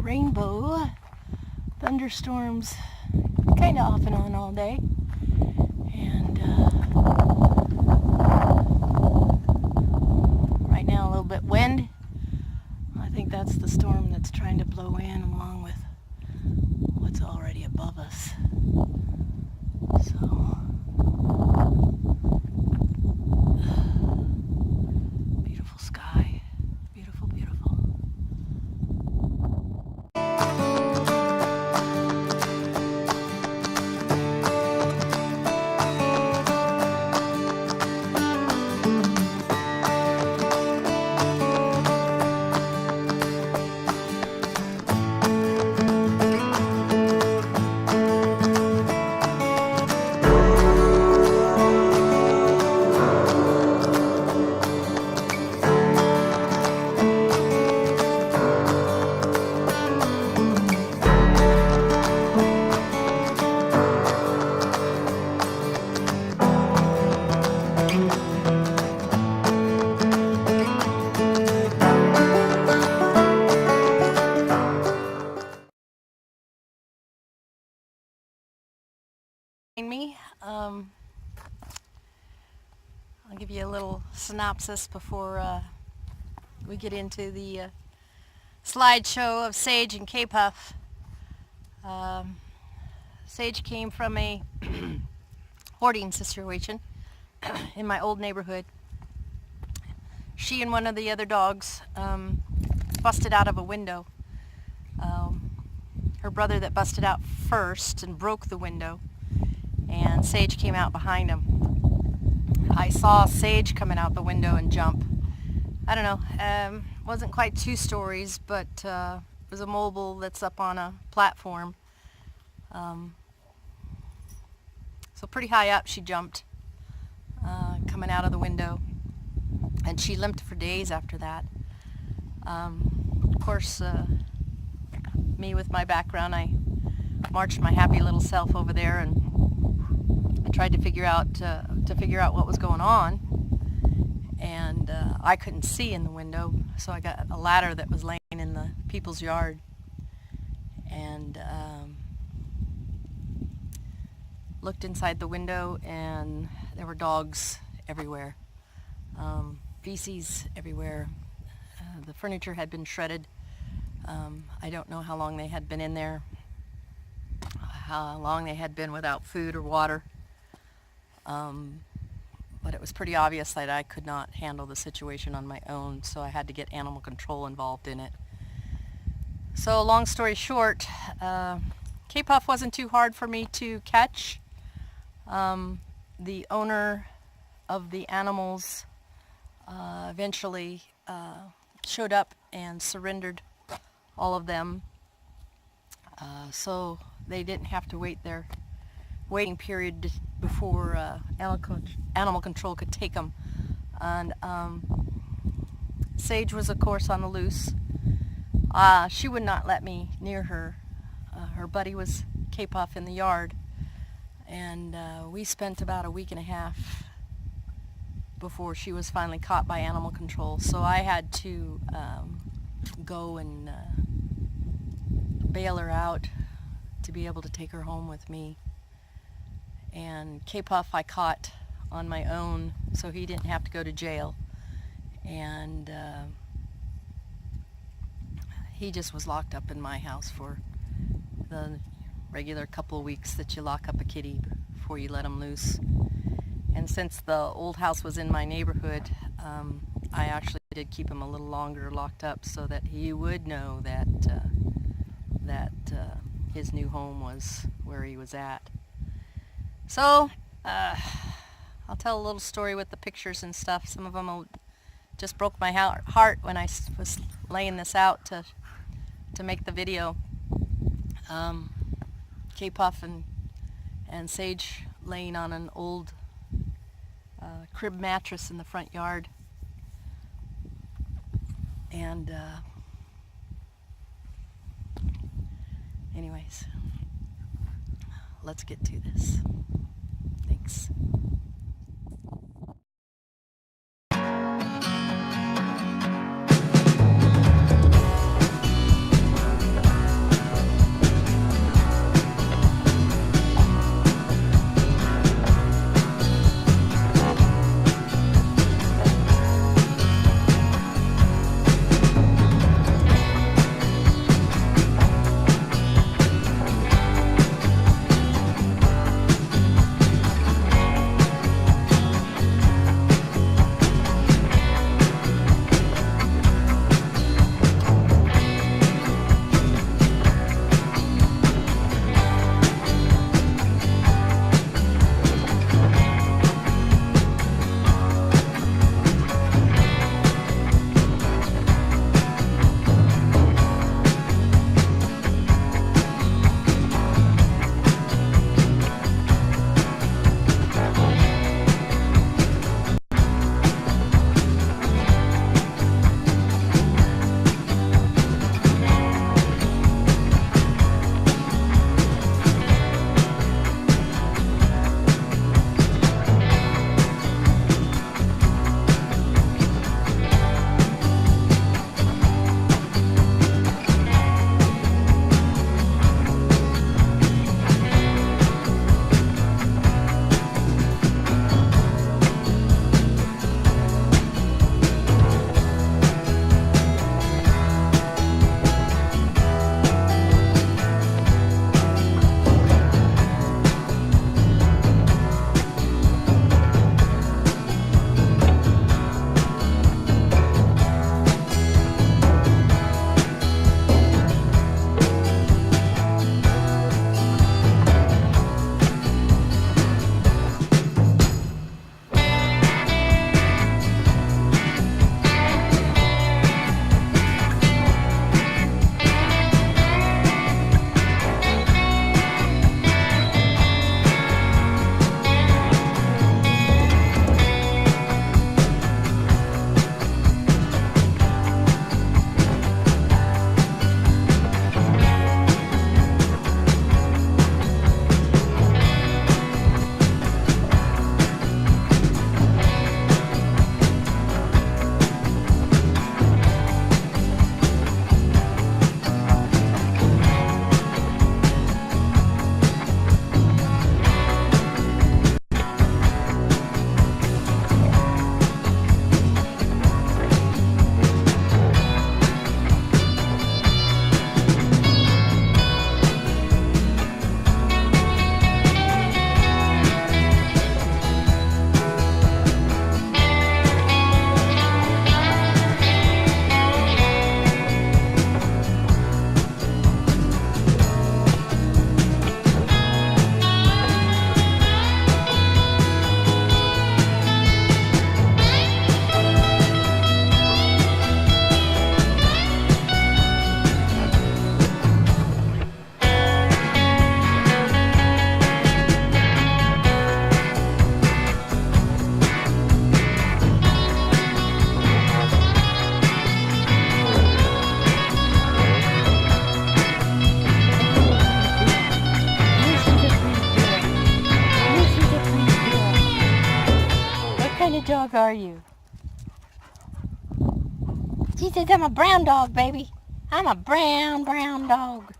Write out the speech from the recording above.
rainbow. Thunderstorms kind of off and on all day. And right now a little bit wind. I think that's the storm that's trying to blow in along with what's already above us. So beautiful sky. Beautiful, beautiful. Me. I'll give you a little synopsis before we get into the slideshow of Sage and K-Puff. Sage came from a hoarding situation in my old neighborhood. She and one of the other dogs busted out of a window. Her brother that busted out first and broke the window, and Sage came out behind him. I saw Sage coming out the window and jump. I don't know, wasn't quite 2 stories, but it was a mobile that's up on a platform. So pretty high up she jumped, coming out of the window, and she limped for days after that. Of course, me with my background, I marched my happy little self over there and I tried to figure out what was going on, and I couldn't see in the window, so I got a ladder that was laying in the people's yard, and looked inside the window, and there were dogs everywhere, feces everywhere. The furniture had been shredded. I don't know how long they had been in there, how long they had been without food or water. But it was pretty obvious that I could not handle the situation on my own, so I had to get animal control involved in it. So long story short, K-Puff wasn't too hard for me to catch. The owner of the animals eventually showed up and surrendered all of them, so they didn't have to wait their waiting period before animal control could take them. And Sage was of course on the loose. She would not let me near her. Her buddy was K-Puff in the yard, and we spent about a week and a half before she was finally caught by animal control. So I had to go and bail her out to be able to take her home with me. And K-Puff I caught on my own, so he didn't have to go to jail. And he just was locked up in my house for the regular couple of weeks that you lock up a kitty before you let him loose. And since the old house was in my neighborhood, I actually did keep him a little longer locked up so that he would know that his new home was where he was at. So, I'll tell a little story with the pictures and stuff. Some of them just broke my heart when I was laying this out to make the video. K-Puff and Sage laying on an old crib mattress in the front yard. And anyways, let's get to this. Thanks. She says I'm a brown dog, baby. I'm a brown dog.